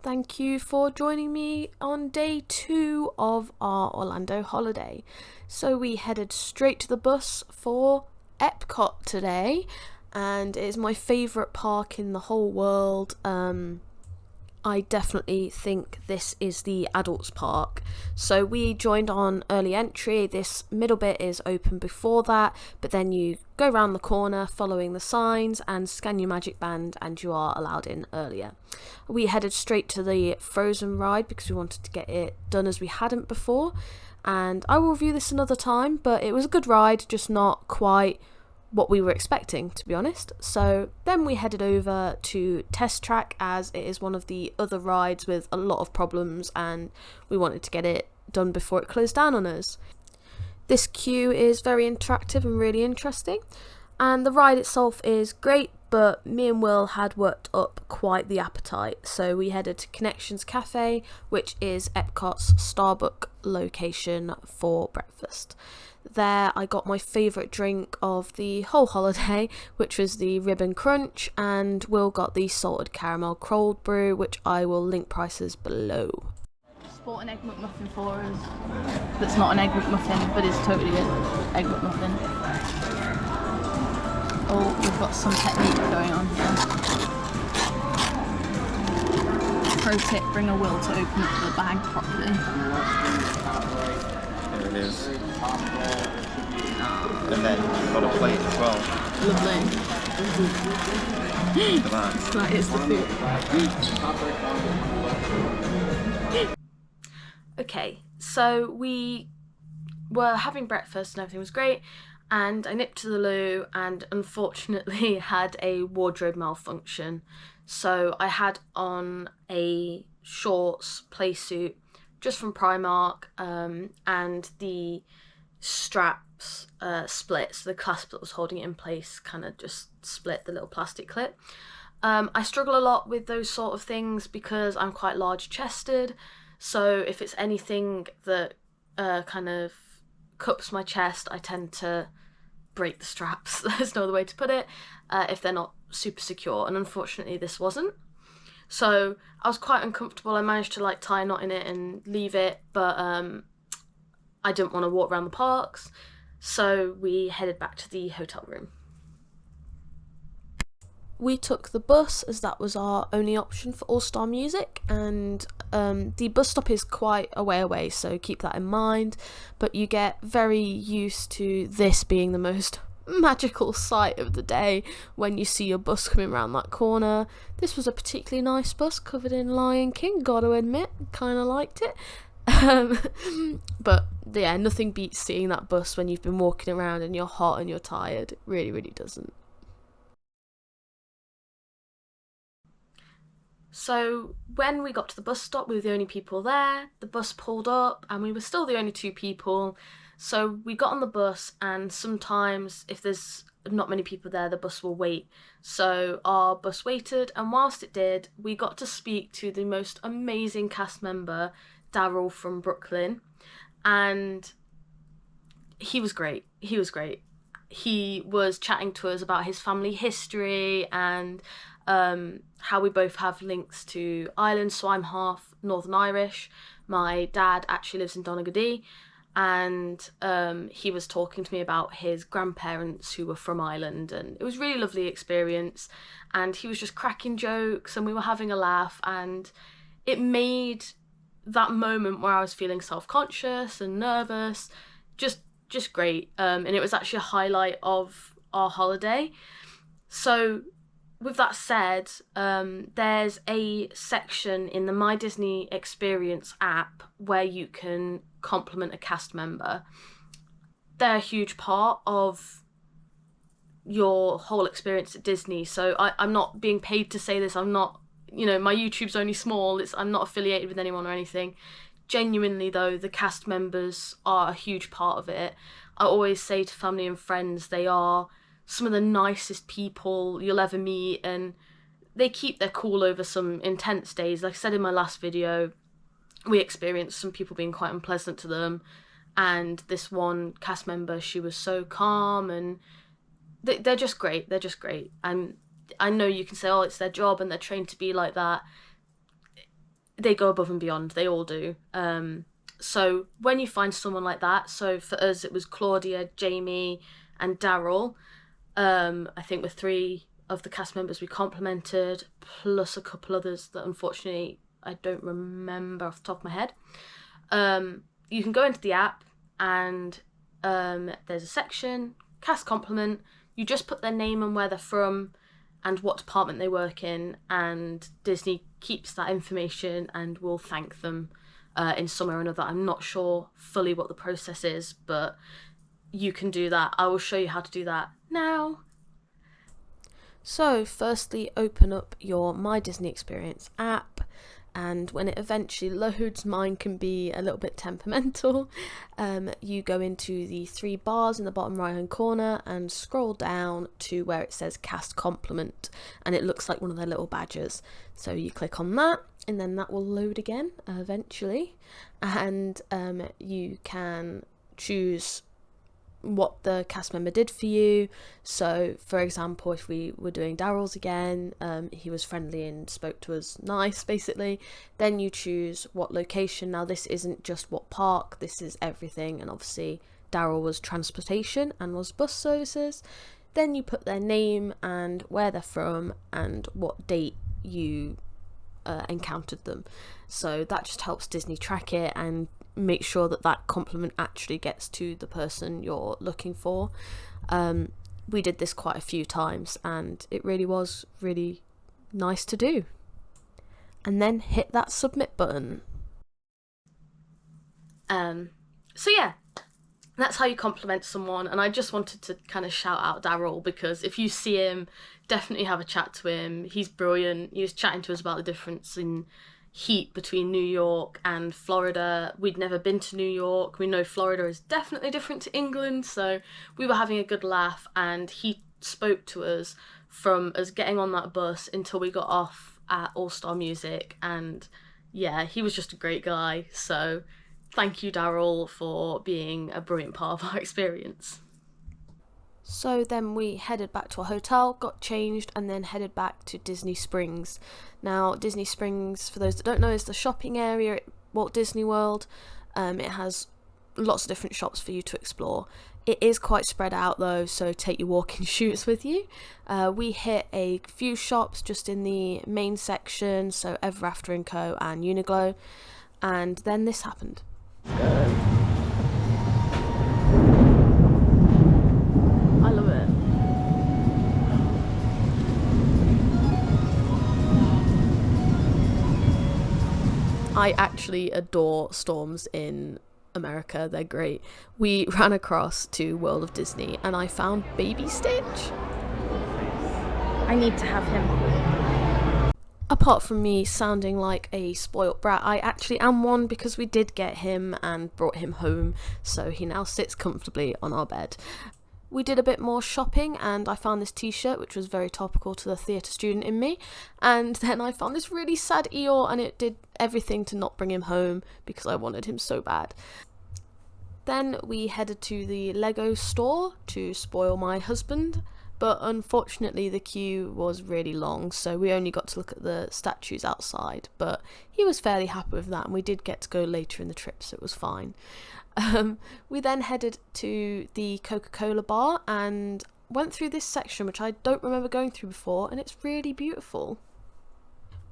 Thank you for joining me on day 2 of our Orlando holiday. So we headed straight to the bus for Epcot today, and it is my favourite park in the whole world. I definitely think this is the adults park. So we joined on early entry. This middle bit is open before that, but then you go around the corner following the signs and scan your magic band and you are allowed in earlier. We headed straight to the Frozen ride because we wanted to get it done as we hadn't before, and I will review this another time, but it was a good ride, just not quite what we were expecting, to be honest. So then we headed over to Test Track, as it is one of the other rides with a lot of problems and we wanted to get it done before it closed down on us. This queue is very interactive and really interesting, and the ride itself is great, but me and Will had worked up quite the appetite, so we headed to Connections Cafe, which is Epcot's Starbucks location, for breakfast. There I got my favourite drink of the whole holiday, which was the Ribbon Crunch, and Will got the salted caramel cold brew, which I will link prices below. Bought an egg McMuffin for us that's not an egg McMuffin but is totally an egg McMuffin. Oh, we've got some technique going on here. Pro tip, bring a will to open up the bag properly. There it is. And then you've got a plate as well. Lovely. Look at that. That is the food. Okay, so we were having breakfast and everything was great, and I nipped to the loo and unfortunately had a wardrobe malfunction. So I had on a shorts play suit just from Primark, and the straps split, so the clasp that was holding it in place kind of just split, the little plastic clip. I struggle a lot with those sort of things because I'm quite large chested, so if it's anything that kind of cups my chest, I tend to break the straps. There's no other way to put it, if they're not super secure, and unfortunately this wasn't. So I was quite uncomfortable. I managed to tie a knot in it and leave it, but I didn't want to walk around the parks, so we headed back to the hotel room. We took the bus as that was our only option for All-Star Music, and the bus stop is quite a way away, so keep that in mind, but you get very used to this being the most magical sight of the day when you see your bus coming around that corner. This was a particularly nice bus covered in Lion King, gotta admit, kind of liked it. But yeah, nothing beats seeing that bus when you've been walking around and you're hot and you're tired. It really, really doesn't. So when we got to the bus stop, we were the only people there. The bus pulled up and we were still the only 2 people. So we got on the bus, and sometimes if there's not many people there, the bus will wait. So our bus waited, and whilst it did, we got to speak to the most amazing cast member, Daryl from Brooklyn, and he was great. He was chatting to us about his family history and how we both have links to Ireland. So I'm half Northern Irish. My dad actually lives in Donegal, and he was talking to me about his grandparents who were from Ireland, and it was a really lovely experience, and he was just cracking jokes and we were having a laugh, and it made that moment where I was feeling self-conscious and nervous just great, and it was actually a highlight of our holiday. So with that said, there's a section in the My Disney Experience app where you can compliment a cast member. They're a huge part of your whole experience at Disney. So I'm not being paid to say this. I'm not, my YouTube's only small. I'm not affiliated with anyone or anything. Genuinely though, the cast members are a huge part of it. I always say to family and friends, they are some of the nicest people you'll ever meet, and they keep their cool over some intense days. Like I said in my last video, we experienced some people being quite unpleasant to them, and this one cast member, she was so calm, and they're just great. And I know you can say, oh, it's their job and they're trained to be like that. they go above and beyond. They all do. So when you find someone like that, so for us it was Claudia, Jamie, and Daryl. I think with 3 of the cast members we complimented, plus a couple others that unfortunately I don't remember off the top of my head. You can go into the app and there's a section, cast compliment. You just put their name and where they're from and what department they work in, and Disney keeps that information and will thank them in some way or another. I'm not sure fully what the process is, but you can do that. I will show you how to do that now. So firstly, open up your My Disney Experience app, and when it eventually loads, mine can be a little bit temperamental. You go into the 3 bars in the bottom right hand corner and scroll down to where it says cast compliment, and it looks like one of their little badges. So you click on that and then that will load again eventually, and you can choose what the cast member did for you. So for example, if we were doing Daryl's again, he was friendly and spoke to us nice basically. Then you choose what location. Now this isn't just what park, this is everything, and obviously Daryl was transportation and was bus services. Then you put their name and where they're from and what date you encountered them. So that just helps Disney track it and make sure that that compliment actually gets to the person you're looking for. We did this quite a few times and it really was really nice to do. And then hit that submit button. So yeah, that's how you compliment someone. And I just wanted to kind of shout out Daryl, because if you see him, definitely have a chat to him. He's brilliant. He was chatting to us about the difference in heat between New York and Florida. We'd never been to New York. We know Florida is definitely different to England, so we were having a good laugh, and he spoke to us from us getting on that bus until we got off at All Star Music, and yeah, he was just a great guy. So thank you, Daryl, for being a brilliant part of our experience. So then we headed back to our hotel, got changed, and then headed back to Disney Springs. Now, Disney Springs, for those that don't know, is the shopping area at Walt Disney World. It has lots of different shops for you to explore. It is quite spread out though, so take your walking shoes with you. We hit a few shops just in the main section, so Ever After & Co. and Uniqlo, and then this happened. I love it. I actually adore storms in America. They're great. We ran across to World of Disney and I found Baby Stitch. I need to have him. Apart from me sounding like a spoilt brat, I actually am one, because we did get him and brought him home, so he now sits comfortably on our bed. We did a bit more shopping and I found this t-shirt which was very topical to the theatre student in me, and then I found this really sad Eeyore and it did everything to not bring him home because I wanted him so bad. Then we headed to the Lego store to spoil my husband, but unfortunately the queue was really long, so we only got to look at the statues outside, but he was fairly happy with that and we did get to go later in the trip, so it was fine. We then headed to the Coca-Cola Bar and went through this section which I don't remember going through before, and it's really beautiful.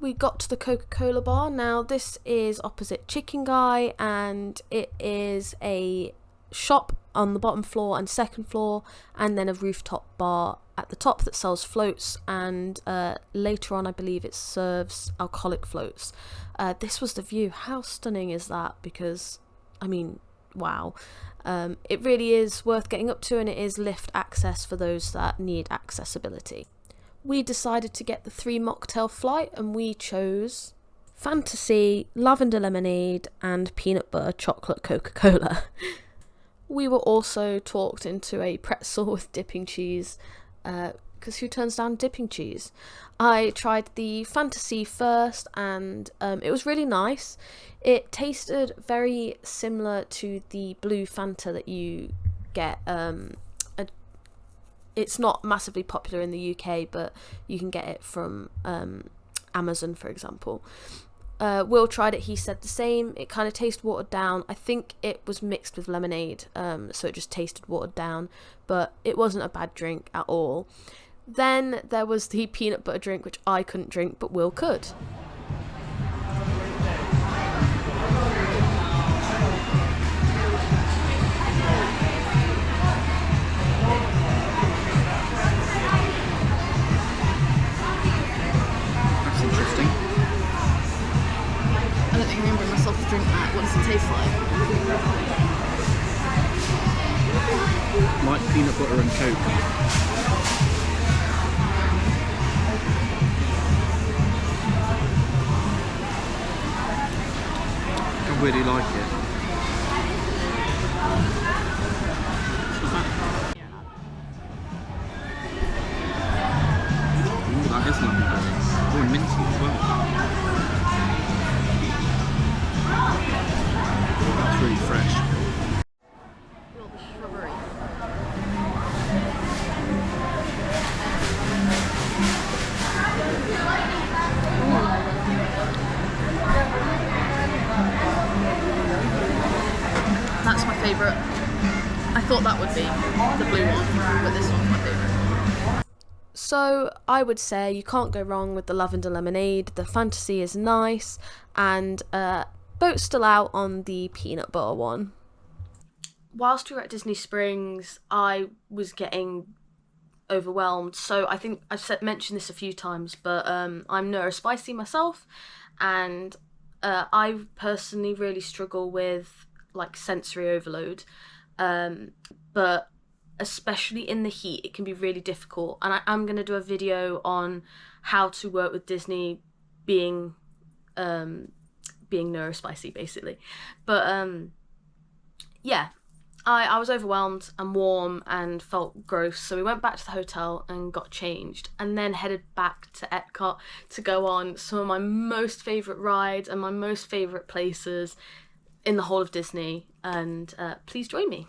We got to the Coca-Cola Bar. Now this is opposite Chicken Guy, and it is a shop on the bottom floor and second floor, and then a rooftop bar at the top that sells floats, and later on I believe it serves alcoholic floats. This was the view. How stunning is that? Because I mean, wow. It really is worth getting up to, and it is lift access for those that need accessibility. We decided to get the 3 mocktail flight, and we chose Fanta Sea, Lavendar Lemonade and Peanut Butter Chocolate Coca-Cola. We were also talked into a pretzel with dipping cheese, because who turns down dipping cheese? I tried the Fanta Sea first, and it was really nice. It tasted very similar to the blue Fanta that you get. It's not massively popular in the UK, but you can get it from Amazon, for example. Will tried it, he said the same. It kind of tasted watered down. I think it was mixed with lemonade, so it just tasted watered down, but it wasn't a bad drink at all. Then there was the peanut butter drink, which I couldn't drink, but Will could. That's interesting. I don't think I can bring myself to drink that. What does it taste like? Like peanut butter and Coke. I really like it. Ooh, that is lovely. Oh, and minty as well. That's really fresh. Feel the shrubbery. That's my favourite. I thought that would be the blue one, but this one's my favourite. So I would say you can't go wrong with the Lavendar Lemonade. The Fanta Sea is nice, and boat's still out on the peanut butter one. Whilst we were at Disney Springs, I was getting overwhelmed. So I think I've mentioned this a few times, but I'm neurospicy myself, and I personally really struggle with like sensory overload, but especially in the heat it can be really difficult, and I'm going to do a video on how to work with Disney being neurospicy basically. But yeah, I was overwhelmed and warm and felt gross, so we went back to the hotel and got changed, and then headed back to Epcot to go on some of my most favourite rides and my most favourite places in the whole of Disney, and please join me.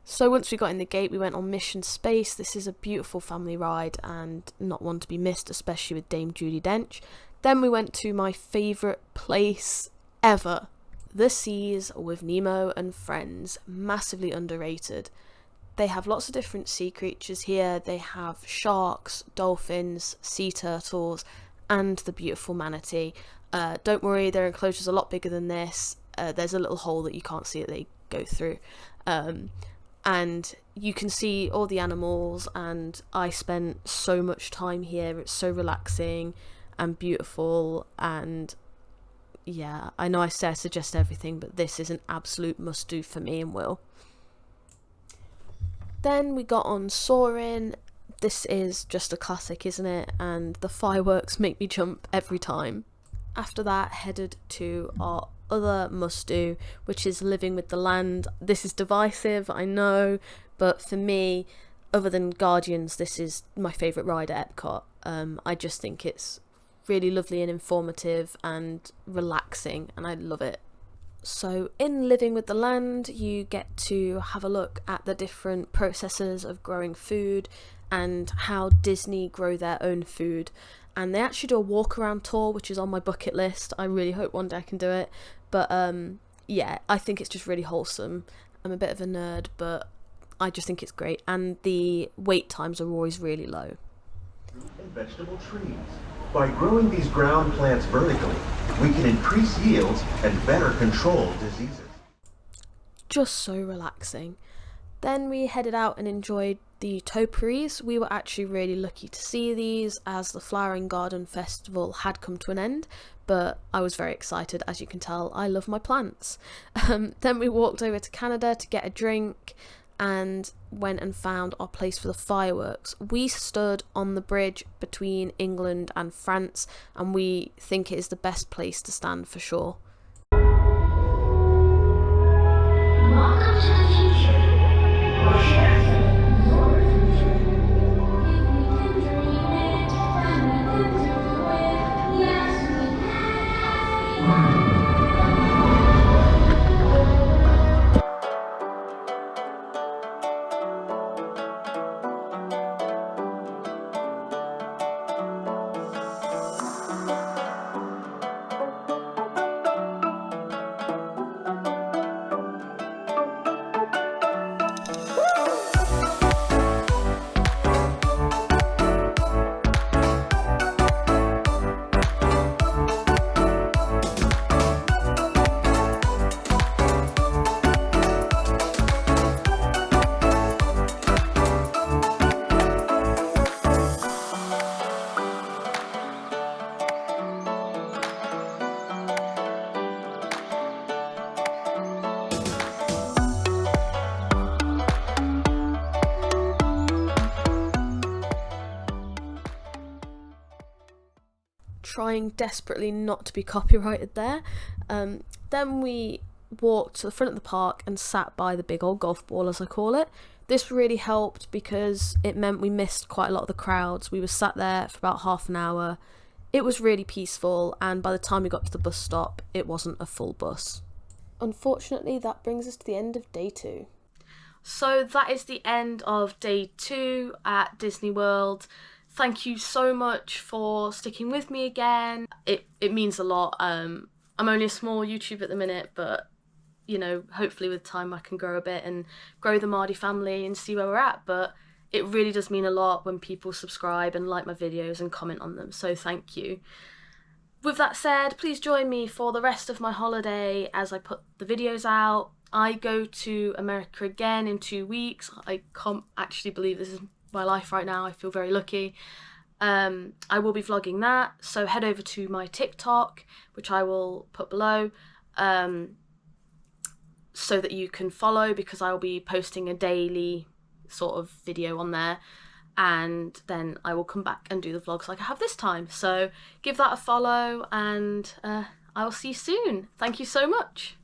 So once we got in the gate, we went on Mission Space. This is a beautiful family ride and not one to be missed, especially with Dame Judi Dench. Then we went to my favourite place ever, the Seas with Nemo and Friends. Massively underrated. They have lots of different sea creatures here. They have sharks, dolphins, sea turtles, and the beautiful manatee. Don't worry, their enclosure's a lot bigger than this. There's a little hole that you can't see that they go through. And you can see all the animals, and I spent so much time here. It's so relaxing and beautiful, and yeah, I know I say I suggest everything, but this is an absolute must-do for me and Will. Then we got on Soarin'. This is just a classic, isn't it? And the fireworks make me jump every time. After that, headed to our other must-do, which is Living with the Land. This is divisive, I know, but for me, other than Guardians, this is my favourite ride at Epcot. I just think it's really lovely and informative and relaxing, and I love it. So in Living with the Land, you get to have a look at the different processes of growing food and how Disney grow their own food. And they actually do a walk around tour, which is on my bucket list. I really hope one day I can do it. But yeah, I think it's just really wholesome. I'm a bit of a nerd, but I just think it's great. And the wait times are always really low. And vegetable trees. By growing these ground plants vertically, we can increase yields and better control diseases. Just so relaxing. Then we headed out and enjoyed the topiaries. We were actually really lucky to see these, as the Flowering Garden Festival had come to an end, but I was very excited. As you can tell, I love my plants. Then we walked over to Canada to get a drink and went and found our place for the fireworks. We stood on the bridge between England and France, and we think it is the best place to stand for sure. Welcome to the future. Or should I say, your future. If we can dream it, then we can do it. Yes, we can. trying desperately not to be copyrighted there. Then we walked to the front of the park and sat by the big old golf ball, as I call it. This really helped because it meant we missed quite a lot of the crowds. We were sat there for about half an hour. It was really peaceful, and by the time we got to the bus stop, it wasn't a full bus. Unfortunately, that brings us to the end of day 2. So that is the end of day 2 at Disney World. Thank you so much for sticking with me again. It means a lot. I'm only a small YouTuber at the minute, but you know, hopefully with time I can grow a bit and grow the Mardy family and see where we're at. But it really does mean a lot when people subscribe and like my videos and comment on them, so thank you. With that said, please join me for the rest of my holiday as I put the videos out. I go to America again in 2 weeks. I can't actually believe this is my life right now. I feel very lucky. I will be vlogging that, so head over to my TikTok, which I will put below, so that you can follow, because I will be posting a daily sort of video on there, and then I will come back and do the vlogs like I have this time. So give that a follow, and I will see you soon. Thank you so much.